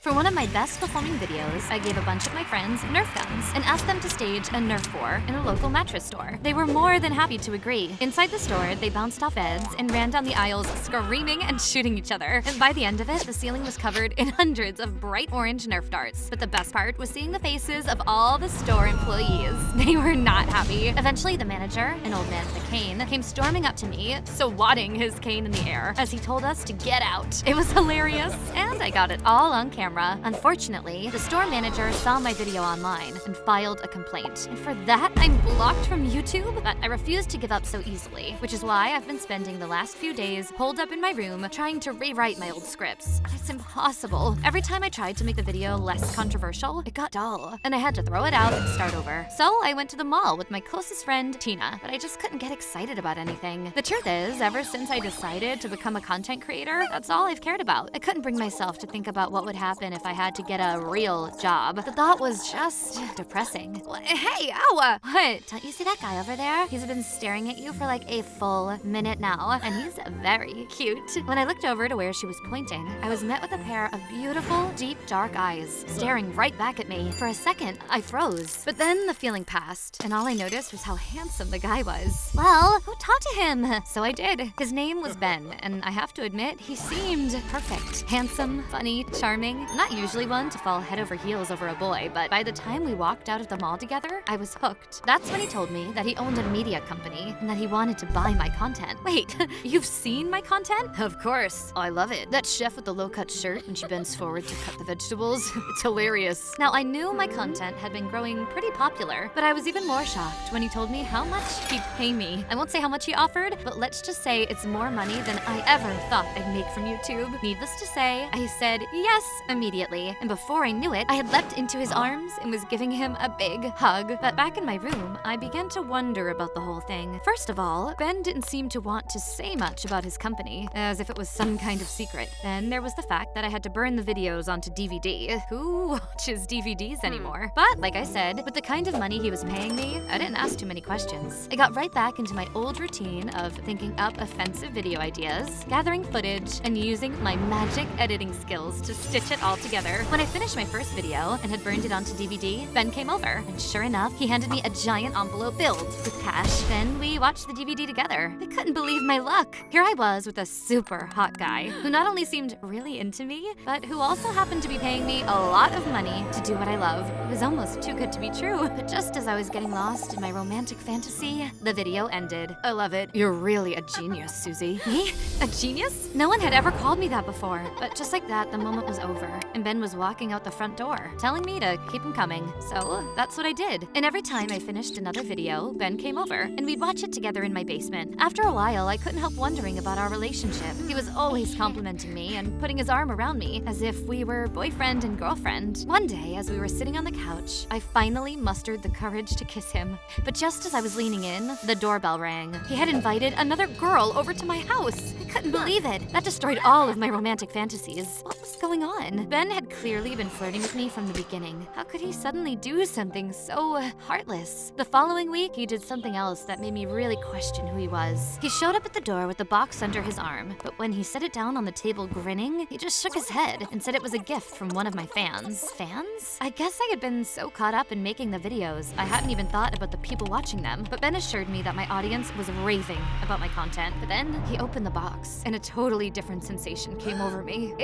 For one of my best performing videos, I gave a bunch of my friends Nerf guns and asked them to stage a Nerf war in a local mattress store. They were more than happy to agree. Inside the store, they bounced off beds and ran down the aisles screaming and shooting each other. And by the end of it, the ceiling was covered in hundreds of bright orange Nerf darts. But the best part was seeing the faces of all the store employees. They were not happy. Eventually, the manager, an old man with a cane, came storming up to me, swatting his cane in the air as he told us to get out. It was hilarious, and I got it all on camera. Unfortunately, the store manager saw my video online and filed a complaint. And for that, I'm blocked from YouTube? But I refused to give up so easily, which is why I've been spending the last few days holed up in my room trying to rewrite my old scripts. It's impossible. Every time I tried to make the video less controversial, it got dull, and I had to throw it out and start over. So I went to the mall with my closest friend, Tina, but I just couldn't get excited about anything. The truth is, ever since I decided to become a content creator, that's all I've cared about. I couldn't bring myself to think about what would happen if I had to get a real job. The thought was just depressing. Hey, ow! What? Don't you see that guy over there? He's been staring at you for like a full minute now, and he's very cute. When I looked over to where she was pointing, I was met with a pair of beautiful, deep, dark eyes staring right back at me. For a second, I froze. But then the feeling passed, and all I noticed was how handsome the guy was. Well, go talk to him. So I did. His name was Ben, and I have to admit, he seemed perfect. Handsome, funny, charming. I'm not usually one to fall head over heels over a boy, but by the time we walked out of the mall together, I was hooked. That's when he told me that he owned a media company and that he wanted to buy my content. Wait, you've seen my content? Of course. Oh, I love it. That chef with the low-cut shirt and she bends forward to cut the vegetables. It's hilarious. Now, I knew my content had been growing pretty popular, but I was even more shocked when he told me how much he'd pay me. I won't say how much he offered, but let's just say it's more money than I ever thought I'd make from YouTube. Needless to say, I said yes immediately, and before I knew it, I had leapt into his arms and was giving him a big hug. But back in my room, I began to wonder about the whole thing. First of all, Ben didn't seem to want to say much about his company, as if it was some kind of secret. Then there was the fact that I had to burn the videos onto DVD. Who watches DVDs anymore? But like I said, with the kind of money he was paying me, I didn't ask too many questions. I got right back into my old routine of thinking up offensive video ideas, gathering footage, and using my magic editing skills to stitch it all together. When I finished my first video and had burned it onto DVD, Ben came over, and sure enough, he handed me a giant envelope filled with cash. Then we watched the DVD together. I couldn't believe my luck. Here I was with a super hot guy who not only seemed really into me, but who also happened to be paying me a lot of money to do what I love. It was almost too good to be true. But just as I was getting lost in my romantic fantasy, the video ended. I love it. You're really a genius, Susie. Me? A genius? No one had ever called me that before. But just like that, the moment was over, and Ben was walking out the front door, telling me to keep him coming. So that's what I did. And every time I finished another video, Ben came over, and we'd watch it together in my basement. After a while, I couldn't help wondering about our relationship. He was always complimenting me and putting his arm around me as if we were boyfriend and girlfriend. One day, as we were sitting on the couch, I finally mustered the courage to kiss him. But just as I was leaning in, the doorbell rang. He had invited another girl over to my house. I couldn't believe it. That destroyed all of my romantic fantasies. What was going on? Ben had clearly been flirting with me from the beginning. How could he suddenly do something so heartless? The following week, he did something else that made me really question who he was. He showed up at the door with the box under his arm, but when he set it down on the table grinning, he just shook his head and said it was a gift from one of my fans. Fans? I guess I had been so caught up in making the videos, I hadn't even thought about the people watching them. But Ben assured me that my audience was raving about my content. But then he opened the box, and a totally different sensation came over me.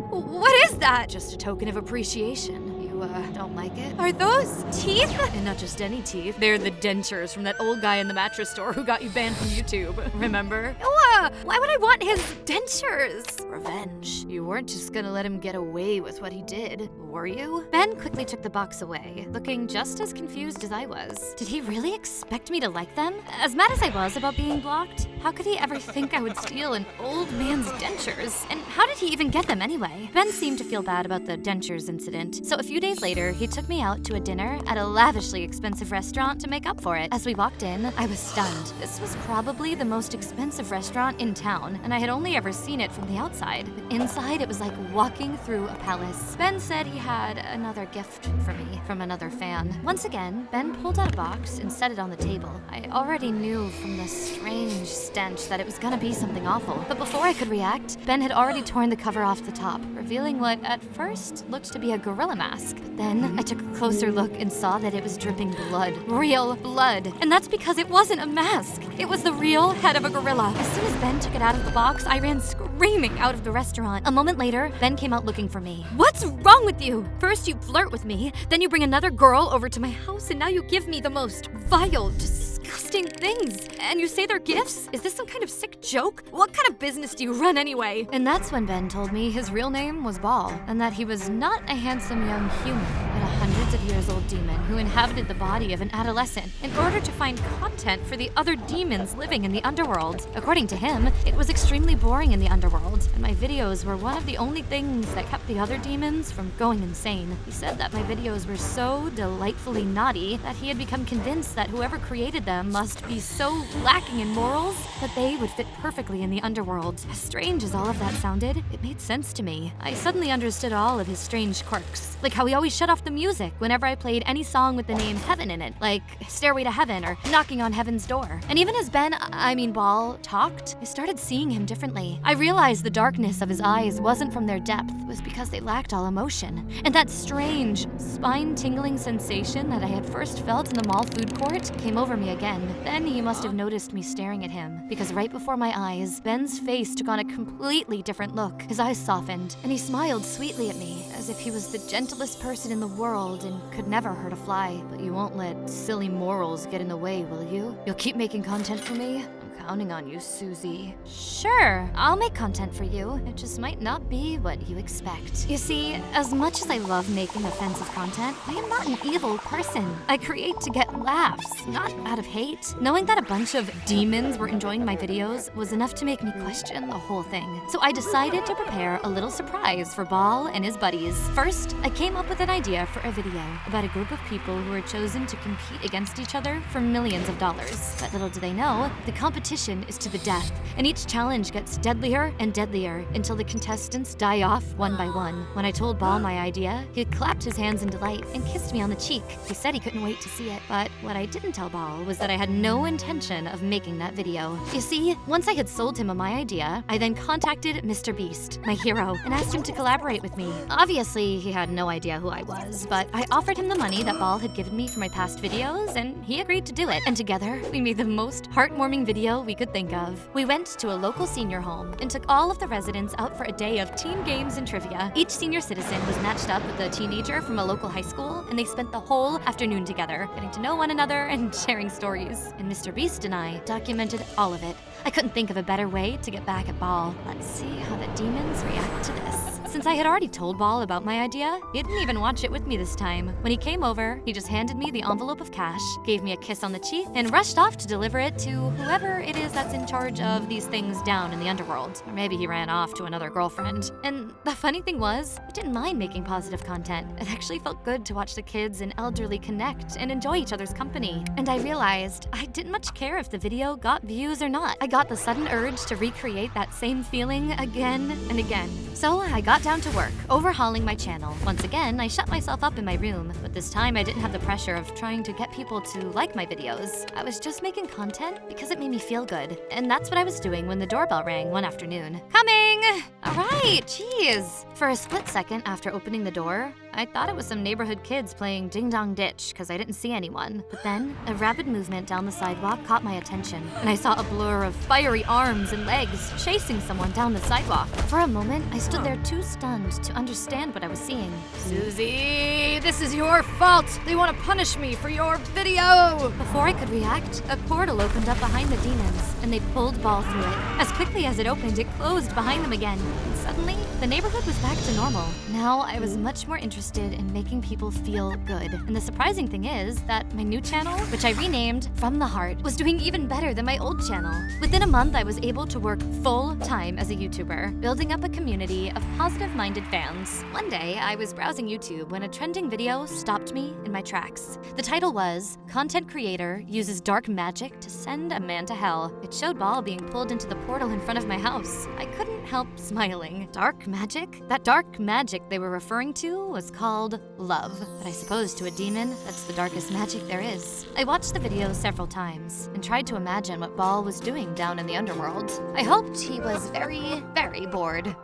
What is that? Just a token of appreciation. You, don't like it? Are those teeth? And not just any teeth. They're the dentures from that old guy in the mattress store who got you banned from YouTube. Remember? Why would I want his dentures? Revenge. You weren't just gonna let him get away with what he did, were you? Ben quickly took the box away, looking just as confused as I was. Did he really expect me to like them? As mad as I was about being blocked, how could he ever think I would steal an old man's dentures? And how did he even get them anyway? Ben seemed to feel bad about the dentures incident, so a few days days later, he took me out to a dinner at a lavishly expensive restaurant to make up for it. As we walked in, I was stunned. This was probably the most expensive restaurant in town, and I had only ever seen it from the outside. But inside, it was like walking through a palace. Ben said he had another gift for me from another fan. Once again, Ben pulled out a box and set it on the table. I already knew from the strange stench that it was gonna be something awful. But before I could react, Ben had already torn the cover off the top, revealing what at first looked to be a gorilla mask. But then I took a closer look and saw that it was dripping blood. Real blood. And that's because it wasn't a mask. It was the real head of a gorilla. As soon as Ben took it out of the box, I ran screaming out of the restaurant. A moment later, Ben came out looking for me. What's wrong with you? First you flirt with me, then you bring another girl over to my house, and now you give me the most vile, disgusting things. And you say they're gifts? Is this some kind of sick joke? What kind of business do you run anyway? And that's when Ben told me his real name was Ball, and that he was not a handsome young human, but a hundreds of years old demon who inhabited the body of an adolescent in order to find content for the other demons living in the underworld. According to him, it was extremely boring in the underworld, and my videos were one of the only things that kept the other demons from going insane. He said that my videos were so delightfully naughty that he had become convinced that whoever created them must be so lacking in morals that they would fit perfectly in the underworld. As strange as all of that sounded, it made sense to me. I suddenly understood all of his strange quirks, like how he always shut off the music whenever I played any song with the name Heaven in it, like Stairway to Heaven or Knocking on Heaven's Door. And even as Ball, talked, I started seeing him differently. I realized the darkness of his eyes wasn't from their depth, it was because they lacked all emotion. And that strange, spine-tingling sensation that I had first felt in the mall food court came over me again. Then he must have noticed me staring at him, because right before my eyes, Ben's face took on a completely different look. His eyes softened, and he smiled sweetly at me, as if he was the gentlest person in the world and could never hurt a fly. But you won't let silly morals get in the way, will you? You'll keep making content for me? I'm counting on you, Susie. Sure, I'll make content for you. It just might not be what you expect. You see, as much as I love making offensive content, I am not an evil person. I create to get laughs, not out of hate. Knowing that a bunch of demons were enjoying my videos was enough to make me question the whole thing. So I decided to prepare a little surprise for Ball and his buddies. First, I came up with an idea for a video about a group of people who were chosen to compete against each other for millions of dollars. But little do they know, the competition is to the death, and each challenge gets deadlier and deadlier until the contestants die off one by one. When I told Ball my idea, he clapped his hands in delight and kissed me on the cheek. He said he couldn't wait to see it, but what I didn't tell Ball was that I had no intention of making that video. You see, once I had sold him on my idea, I then contacted Mr. Beast, my hero, and asked him to collaborate with me. Obviously, he had no idea who I was, but I offered him the money that Ball had given me for my past videos, and he agreed to do it. And together, we made the most heartwarming video we could think of. We went to a local senior home and took all of the residents out for a day of team games and trivia. Each senior citizen was matched up with a teenager from a local high school, and they spent the whole afternoon together, getting to know one another and sharing stories. And Mr. Beast and I documented all of it. I couldn't think of a better way to get back at Ball. Let's see how the demons react to this. Since I had already told Ball about my idea, he didn't even watch it with me this time. When he came over, he just handed me the envelope of cash, gave me a kiss on the cheek, and rushed off to deliver it to whoever it is that's in charge of these things down in the underworld. Or maybe he ran off to another girlfriend. And the funny thing was, I didn't mind making positive content. It actually felt good to watch the kids and elderly connect and enjoy each other's company. And I realized I didn't much care if the video got views or not. I got the sudden urge to recreate that same feeling again and again. So I got down to work, overhauling my channel. Once again, I shut myself up in my room, but this time I didn't have the pressure of trying to get people to like my videos. I was just making content because it made me feel good. And that's what I was doing when the doorbell rang one afternoon. Coming! All right, geez. For a split second after opening the door, I thought it was some neighborhood kids playing Ding Dong Ditch because I didn't see anyone. But then, a rapid movement down the sidewalk caught my attention, and I saw a blur of fiery arms and legs chasing someone down the sidewalk. For a moment, I stood there too stunned to understand what I was seeing. Susie, this is your fault! They want to punish me for your video! Before I could react, a portal opened up behind the demons, and they pulled Ball through it. As quickly as it opened, it closed behind them again. And Suddenly, the neighborhood was back to normal. Now I was much more interested in making people feel good. And the surprising thing is that my new channel, which I renamed From the Heart, was doing even better than my old channel. Within a month, I was able to work full-time as a YouTuber, building up a community of positive-minded fans. One day, I was browsing YouTube when a trending video stopped me in my tracks. The title was, "Content Creator Uses Dark Magic to Send a Man to Hell." It showed Ball being pulled into the portal in front of my house. I couldn't help smiling. Dark magic? That dark magic they were referring to was called love. But I suppose to a demon, that's the darkest magic there is. I watched the video several times and tried to imagine what Ball was doing down in the underworld. I hoped he was very, very bored.